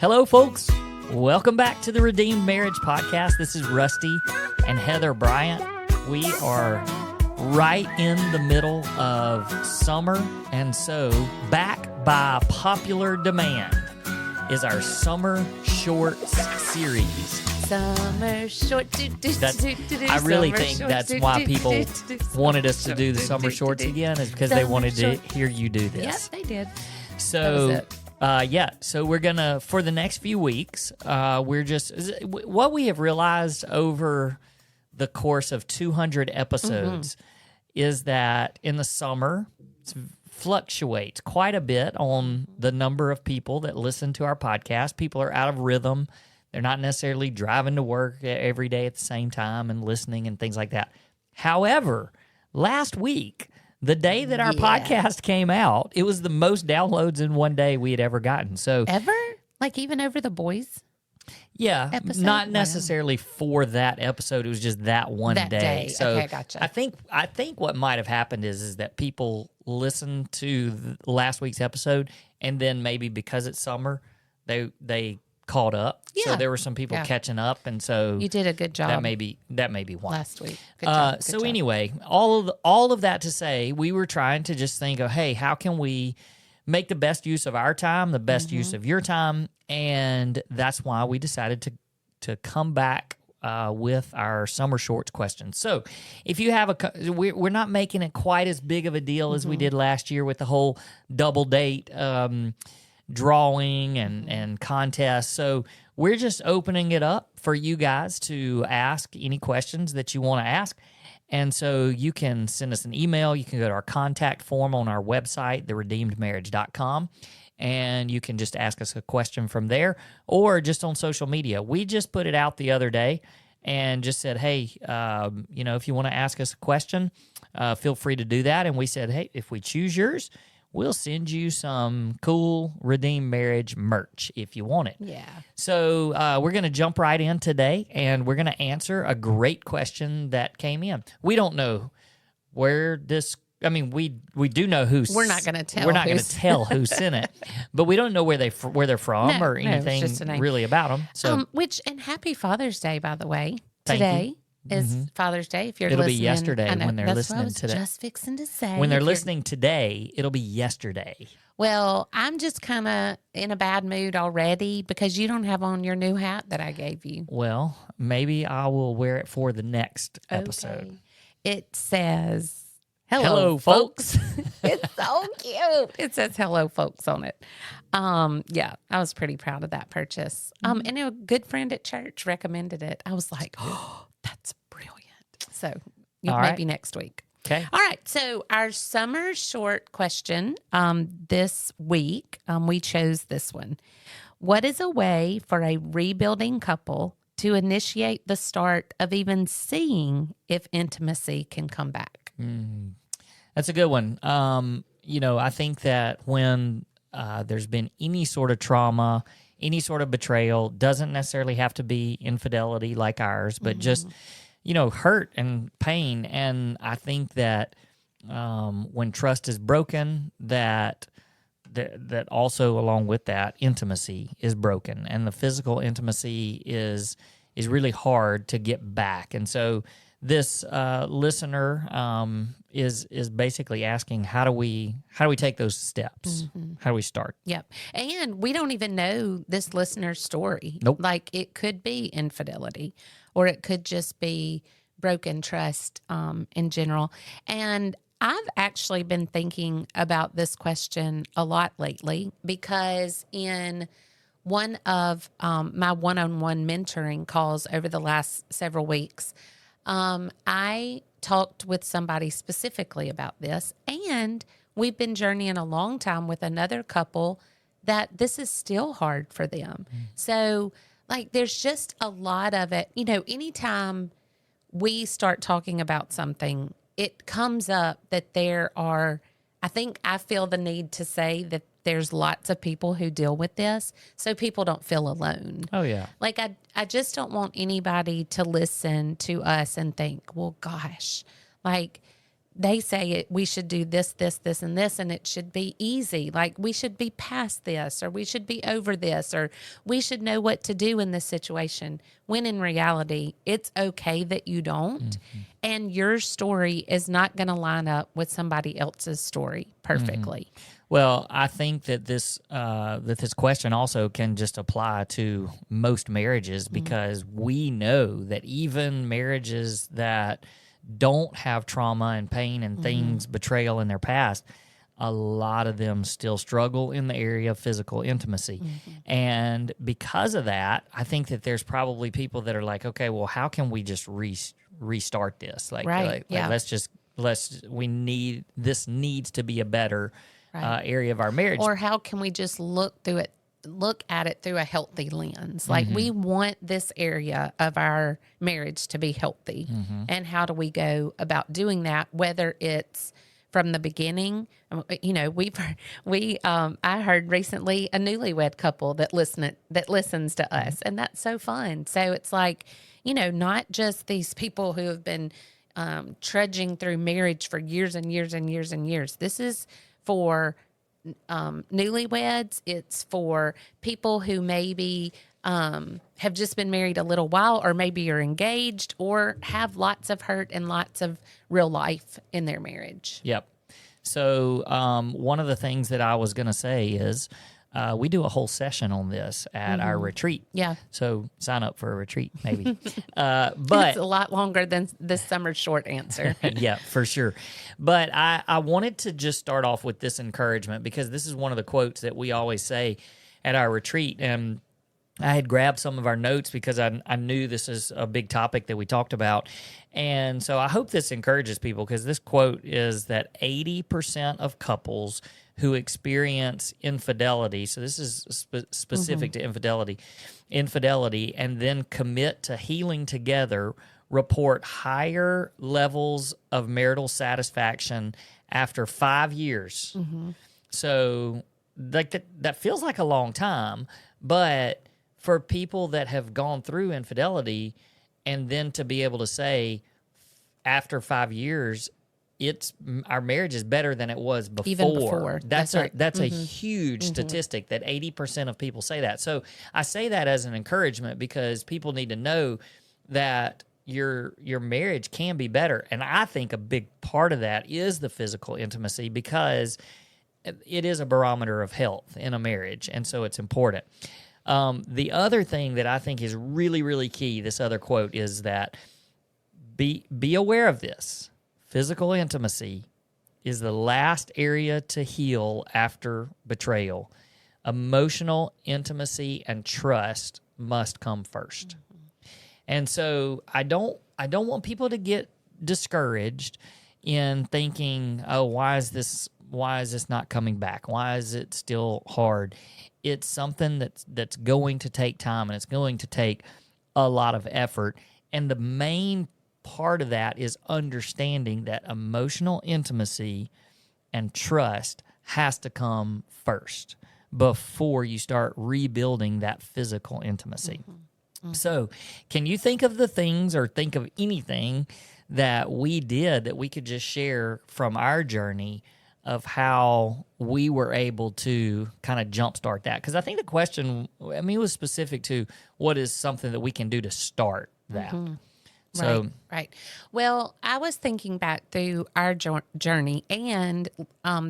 Hello, folks. Welcome back to the Redeemed Marriage Podcast. This is Rusty and Heather Bryant. We are right in the middle of summer, and so back by popular demand is our Summer Shorts series. Summer short. I really think that's why people wanted us to do the Summer Shorts again, is because they wanted to hear you do this. Yes, they did. So, so we're gonna, for the next few weeks, we're just, what we have realized over the course of 200 episodes is that in the summer, it fluctuates quite a bit on the number of people that listen to our podcast. People are out of rhythm. They're not necessarily driving to work every day at the same time and listening and things like that. However, last week, the day that our podcast came out, it was the most downloads in one day we had ever gotten. So ever? Like even over the boys? Yeah, episode? Not necessarily for that episode. It was just that one day. So okay, gotcha. I think what might have happened is that people listened to last week's episode, and then maybe because it's summer, they caught up. Yeah. So there were some people catching up, and so you did a good job. That may be why last week. Good job. Good job. Anyway, all of that to say, we were trying to just think of, hey, how can we make the best use of our time, the best use of your time, and that's why we decided to come back with our Summer Shorts questions. So if you have we're not making it quite as big of a deal as we did last year with the whole double date drawing and contest. So we're just opening it up for you guys to ask any questions that you want to ask. And so you can send us an email. You can go to our contact form on our website, theredeemedmarriage.com, and you can just ask us a question from there or just on social media. We just put it out the other day and just said, hey, if you want to ask us a question, feel free to do that. And we said, hey, if we choose yours, we'll send you some cool Redeemed Marriage merch if you want it. Yeah. So we're going to jump right in today, and we're going to answer a great question that came in. We don't know where this. I mean, we do know who's. We're not going to tell. We're not going to tell who sent it, but we don't know where they're from or anything really about them. So, and happy Father's Day, by the way. Thank Today you. is Father's Day. If you're it'll listening, be yesterday when they're that's listening what I was today. Just fixing to say, when they're listening today, it'll be yesterday. Well, I'm just kind of in a bad mood already because you don't have on your new hat that I gave you. Well, maybe I will wear it for the next episode. Okay. It says, Hello, folks. It's so cute. It says hello, folks on it. I was pretty proud of that purchase. And a good friend at church recommended it. I was like, oh, that's brilliant. So maybe next week. Okay. All right. So our summer short question this week, we chose this one. What is a way for a rebuilding couple to initiate the start of even seeing if intimacy can come back? That's a good one. I think that when there's been any sort of trauma, any sort of betrayal, doesn't necessarily have to be infidelity like ours, but just, hurt and pain. And I think that when trust is broken, that also along with that, intimacy is broken. And the physical intimacy is really hard to get back. And so this listener is basically asking, how do we take those steps? How do we start? Yep. And we don't even know this listener's story. Nope. Like it could be infidelity or it could just be broken trust in general. And I've actually been thinking about this question a lot lately because in one of my one-on-one mentoring calls over the last several weeks, I talked with somebody specifically about this, and we've been journeying a long time with another couple that this is still hard for them. So, there's just a lot of it. Anytime we start talking about something, it comes up that I feel the need to say that there's lots of people who deal with this, so people don't feel alone. Oh, yeah. I just don't want anybody to listen to us and think, well, gosh, they say we should do this, this, this, and this, and it should be easy. Like we should be past this, or we should be over this, or we should know what to do in this situation. When in reality, it's okay that you don't. And your story is not going to line up with somebody else's story perfectly. Well, I think that this question also can just apply to most marriages, because we know that even marriages that don't have trauma and pain and things, betrayal in their past, a lot of them still struggle in the area of physical intimacy. And because of that, I think that there's probably people that are like, okay, well, how can we just restart this? Like, this needs to be a better area of our marriage. Or how can we just look at it through a healthy lens? Like we want this area of our marriage to be healthy. And how do we go about doing that? Whether it's from the beginning, you know, I heard recently a newlywed couple that listens to us, and that's so fun. So it's like, you know, not just these people who have been trudging through marriage for years and years and years and years. This is for newlyweds. It's for people who maybe have just been married a little while, or maybe you're engaged, or have lots of hurt and lots of real life in their marriage. Yep. So one of the things that I was going to say is we do a whole session on this at our retreat. Yeah. So sign up for a retreat, maybe. But it's a lot longer than this summer's short answer. Yeah, for sure. But I wanted to just start off with this encouragement, because this is one of the quotes that we always say at our retreat. And I had grabbed some of our notes because I knew this is a big topic that we talked about. And so I hope this encourages people, because this quote is that 80% of couples who experience infidelity, so this is specific to infidelity, and then commit to healing together, report higher levels of marital satisfaction after 5 years. So like that feels like a long time, but for people that have gone through infidelity, and then to be able to say after 5 years, our marriage is better than it was before. Even before. That's a huge statistic that 80% of people say that. So I say that as an encouragement, because people need to know that your marriage can be better. And I think a big part of that is the physical intimacy, because it is a barometer of health in a marriage, and so it's important. The other thing that I think is really, really key, this other quote, is that be aware of this. Physical intimacy is the last area to heal after betrayal. Emotional intimacy and trust must come first. And so I don't want people to get discouraged in thinking, oh, why is this not coming back? Why is it still hard? It's something that's going to take time, and it's going to take a lot of effort. And the main part of that is understanding that emotional intimacy and trust has to come first before you start rebuilding that physical intimacy. So can you think of the things, or think of anything that we did that we could just share from our journey of how we were able to kind of jumpstart that? Because I think the question, it was specific to what is something that we can do to start that. So, Right. Well, I was thinking back through our journey, and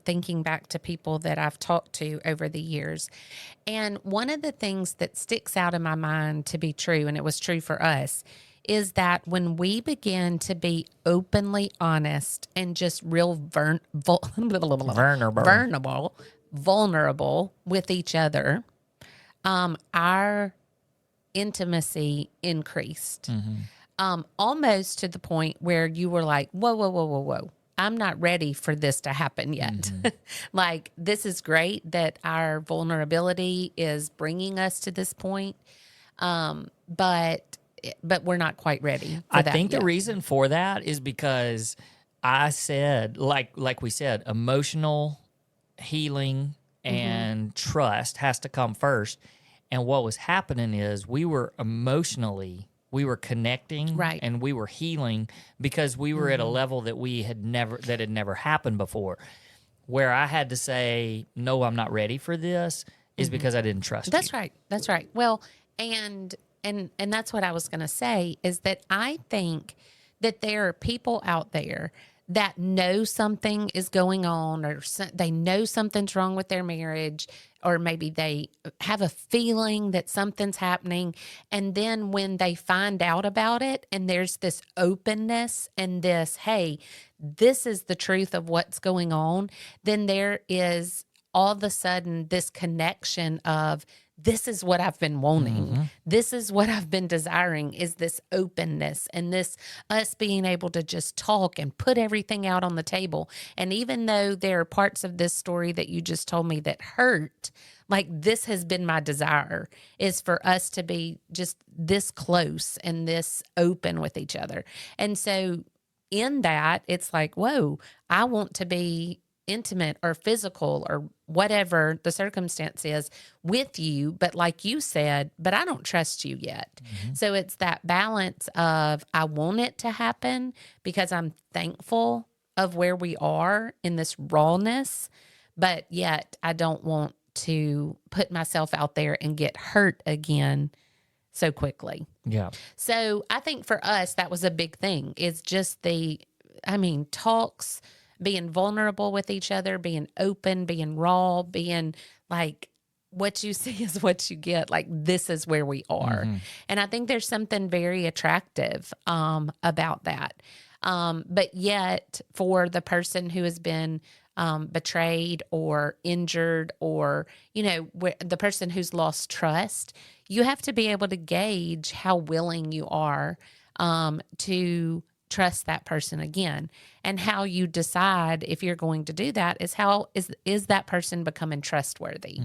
thinking back to people that I've talked to over the years. And one of the things that sticks out in my mind to be true, and it was true for us, is that when we begin to be openly honest and just real vulnerable with each other, our intimacy increased. Almost to the point where you were like, whoa. I'm not ready for this to happen yet. Like, this is great that our vulnerability is bringing us to this point. But we're not quite ready for that. I think the reason for that is because I said, like we said, emotional healing and trust has to come first. And what was happening is we were connecting, Right. and we were healing because we were at a level that had never happened before. Where I had to say, no, I'm not ready for this, is because I didn't trust That's you. right. That's right. Well, and that's what I was going to say is that I think that there are people out there that know something is going on, or they know something's wrong with their marriage, or maybe they have a feeling that something's happening. And then when they find out about it and there's this openness and this, hey, this is the truth of what's going on, then there is all of a sudden this connection of, this is what I've been wanting. This is what I've been desiring, is this openness and this us being able to just talk and put everything out on the table. And even though there are parts of this story that you just told me that hurt, like this has been my desire, is for us to be just this close and this open with each other. And so in that, it's like, whoa, I want to be intimate or physical or whatever the circumstance is with you, but like you said, but I don't trust you yet. So it's that balance of, I want it to happen because I'm thankful of where we are in this rawness, but yet I don't want to put myself out there and get hurt again so quickly. Yeah. So I think for us, that was a big thing, is just talks, being vulnerable with each other, being open, being raw, being like, what you see is what you get. Like, this is where we are. And I think there's something very attractive about that. But yet for the person who has been betrayed or injured, or, the person who's lost trust, you have to be able to gauge how willing you are to trust that person again. And how you decide if you're going to do that is how is that person becoming trustworthy?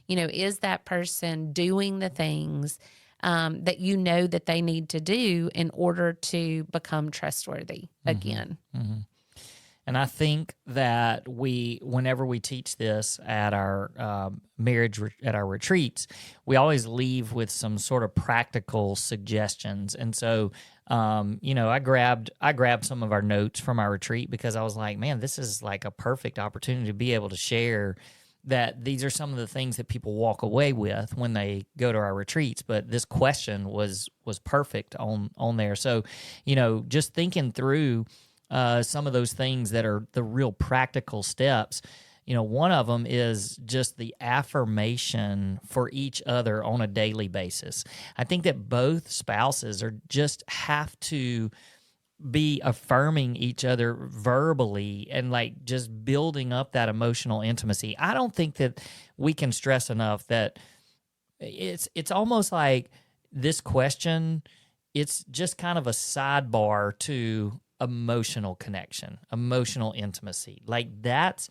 Is that person doing the things that that they need to do in order to become trustworthy again? And I think that whenever we teach this at our at our retreats, we always leave with some sort of practical suggestions. And so, I grabbed some of our notes from our retreat because I was like, man, this is like a perfect opportunity to be able to share that these are some of the things that people walk away with when they go to our retreats. But this question was perfect on there. So, just thinking through some of those things that are the real practical steps. One of them is just the affirmation for each other on a daily basis. I think that both spouses have to be affirming each other verbally and like just building up that emotional intimacy. I don't think that we can stress enough that it's almost like this question, it's just kind of a sidebar to emotional connection, emotional intimacy. Like that's,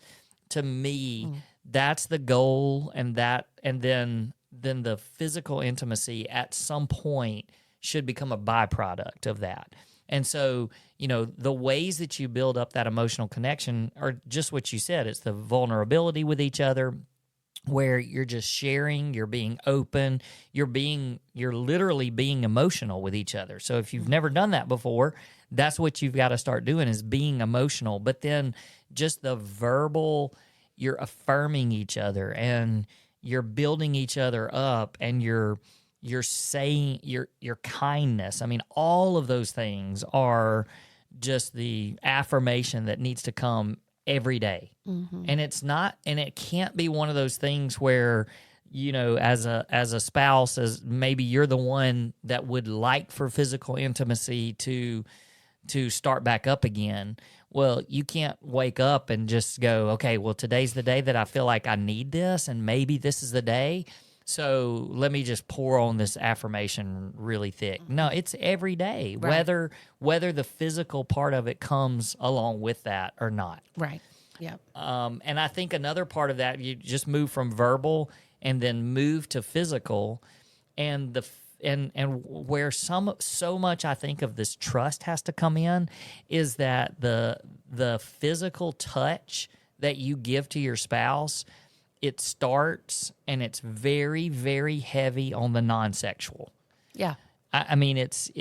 to me, that's the goal, and then the physical intimacy at some point should become a byproduct of that. And so, the ways that you build up that emotional connection are just what you said. It's the vulnerability with each other, where you're just sharing, you're being open, you're literally being emotional with each other. So if you've never done that before, that's what you've got to start doing, is being emotional. But then just the verbal, you're affirming each other and you're building each other up, and you're saying your kindness. I mean, all of those things are just the affirmation that needs to come every day. And it can't be one of those things where, as a spouse, as maybe you're the one that would like for physical intimacy to start back up again. Well, you can't wake up and just go, okay, well, today's the day that I feel like I need this, and maybe this is the day, so let me just pour on this affirmation really thick. No, it's every day, Right. whether the physical part of it comes along with that or not. Right. Yep. And I think another part of that, you just move from verbal and then move to physical, and where so much I think of this trust has to come in is that the physical touch that you give to your spouse, it starts and it's very, very heavy on the non-sexual. Yeah. I mean, it's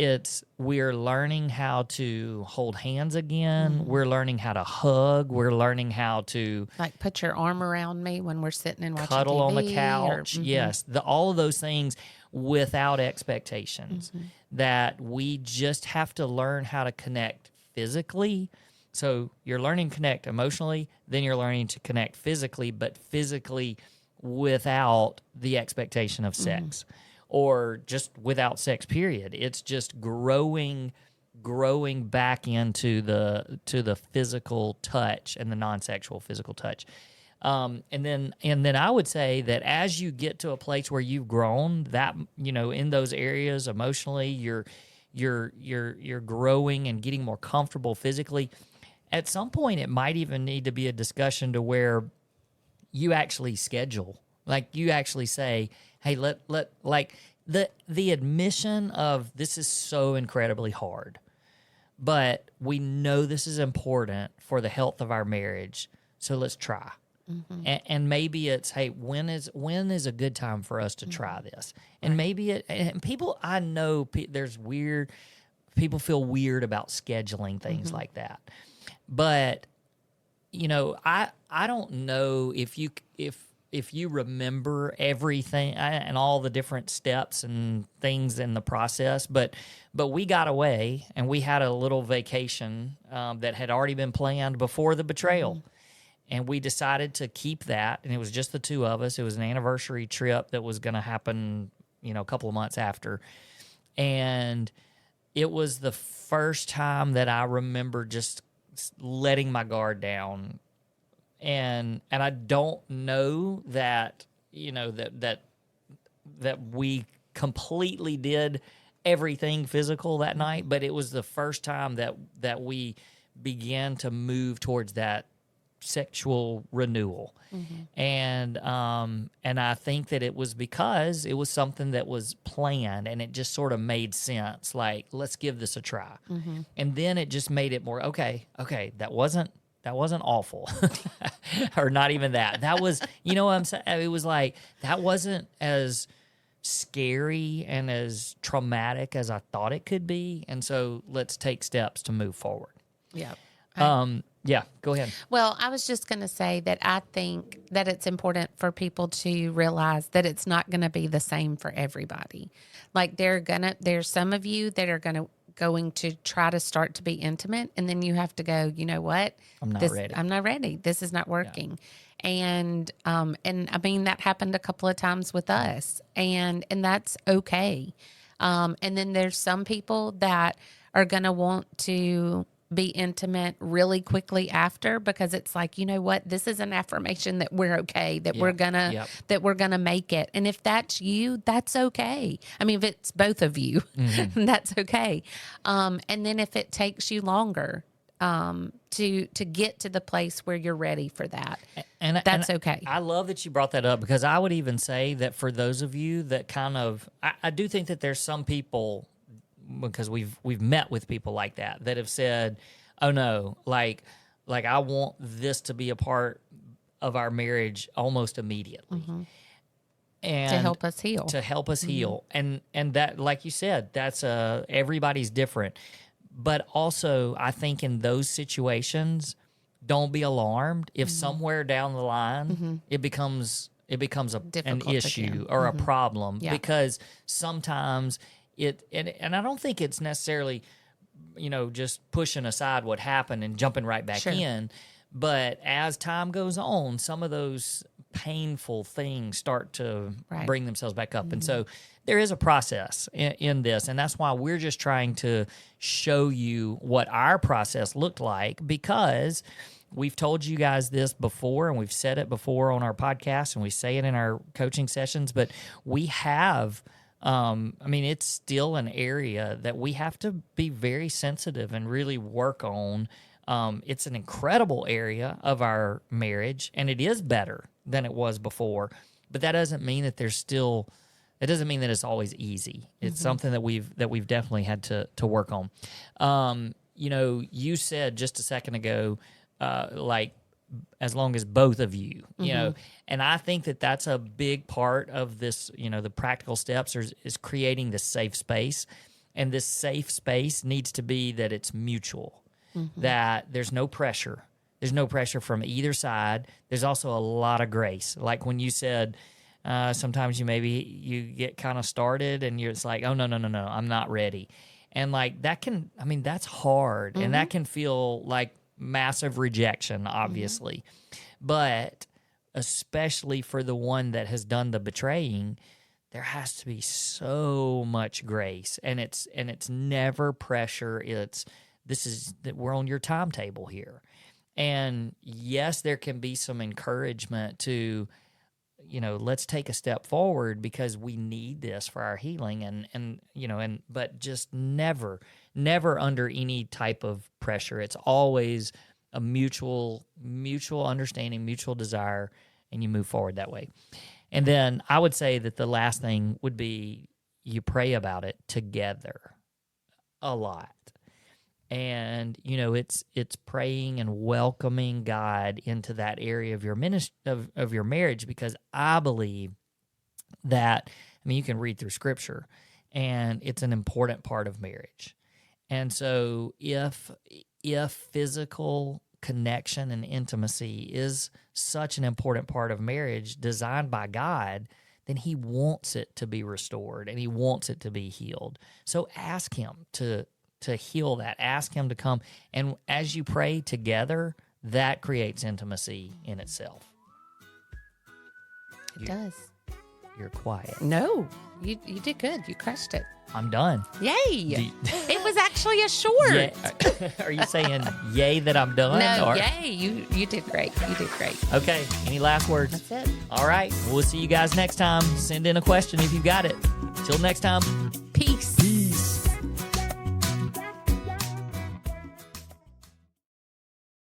we're learning how to hold hands again. We're learning how to hug. We're learning how to Like put your arm around me when we're sitting and watching cuddle TV on the couch. Yes, all of those things without expectations. That we just have to learn how to connect physically. So you're learning to connect emotionally, then you're learning to connect physically, but physically without the expectation of sex. Or just without sex, period. It's just growing back into the physical touch and the non-sexual physical touch. And then I would say that as you get to a place where you've grown, that in those areas emotionally, you're growing and getting more comfortable physically. At some point, it might even need to be a discussion to where you actually schedule, like you actually say, hey, like the admission of this is so incredibly hard, but we know this is important for the health of our marriage, so let's try. And maybe it's, hey, when is a good time for us to try this? And maybe people, I know there's people feel weird about scheduling things like that, but I don't know if you remember everything and all the different steps and things in the process, but we got away and we had a little vacation that had already been planned before the betrayal. And we decided to keep that, and it was just the two of us. It was an anniversary trip that was going to happen, a couple of months after. And it was the first time that I remember just letting my guard down. And I don't know that that we completely did everything physical that night, but it was the first time that we began to move towards that sexual renewal. And I think that it was because it was something that was planned and it just sort of made sense. Like, let's give this a try. And then it just made it more, okay, that wasn't awful. Or not even that. That was, what I'm saying? It was like, that wasn't as scary and as traumatic as I thought it could be. And so let's take steps to move forward. Yeah. Yeah, go ahead. Well, I was just going to say that I think that it's important for people to realize that it's not going to be the same for everybody. Like there's some of you that are going to try to start to be intimate, and then you have to go, you know what? I'm not ready. I'm not ready. This is not working. Yeah. And I mean, that happened a couple of times with us, and that's okay. And then there's some people that are going to want to be intimate really quickly after, because it's like, you know what, this is an affirmation that we're okay, that we're gonna make it. And if that's you, that's okay. I mean, if it's both of you, that's okay. And then if it takes you longer to get to the place where you're ready for that, that's okay. I love that you brought that up, because I would even say that for those of you that kind of, I do think that there's some people, because we've met with people like that have said, oh no, like I want this to be a part of our marriage almost immediately. And to help us heal. And that, like you said, that's everybody's different. But also, I think in those situations, don't be alarmed if somewhere down the line it becomes an issue or a problem, because sometimes and I don't think it's necessarily, just pushing aside what happened and jumping right back in. But as time goes on, some of those painful things start to bring themselves back up. And so there is a process in this. And that's why we're just trying to show you what our process looked like, because we've told you guys this before, and we've said it before on our podcast, and we say it in our coaching sessions, but we have... it's still an area that we have to be very sensitive and really work on. It's an incredible area of our marriage, and it is better than it was before. But that doesn't mean that it doesn't mean that it's always easy. It's something that we've definitely had to work on. You said just a second ago, like both of you, you know. And I think that that's a big part of this, you know, the practical steps is creating this safe space. And this safe space needs to be that it's mutual, that there's no pressure. There's no pressure from either side. There's also a lot of grace. Like when you said, sometimes you get kind of started and it's like, oh, no, I'm not ready. And like that's hard. And that can feel like massive rejection, obviously. But especially for the one that has done the betraying, there has to be so much grace. And it's never pressure. We're on your timetable here. And yes, there can be some encouragement to, you know, let's take a step forward because we need this for our healing but just never under any type of pressure. It's always a mutual understanding, mutual desire, and you move forward that way. And then I would say that the last thing would be you pray about it together a lot. And, you know, it's praying and welcoming God into that area of your of your marriage, because I believe that, I mean, you can read through Scripture, and it's an important part of marriage. And so if physical connection and intimacy is such an important part of marriage designed by God, then He wants it to be restored and He wants it to be healed. So ask Him to heal that. Ask Him to come. And as you pray together, that creates intimacy in itself. It does. You're quiet. No, you did good. You crushed it. I'm done. Yay. It was actually a short. Yeah. Are you saying yay that I'm done? No, yay. You did great. You did great. Okay. Any last words? That's it. All right. We'll see you guys next time. Send in a question if you got it. Till next time. Peace.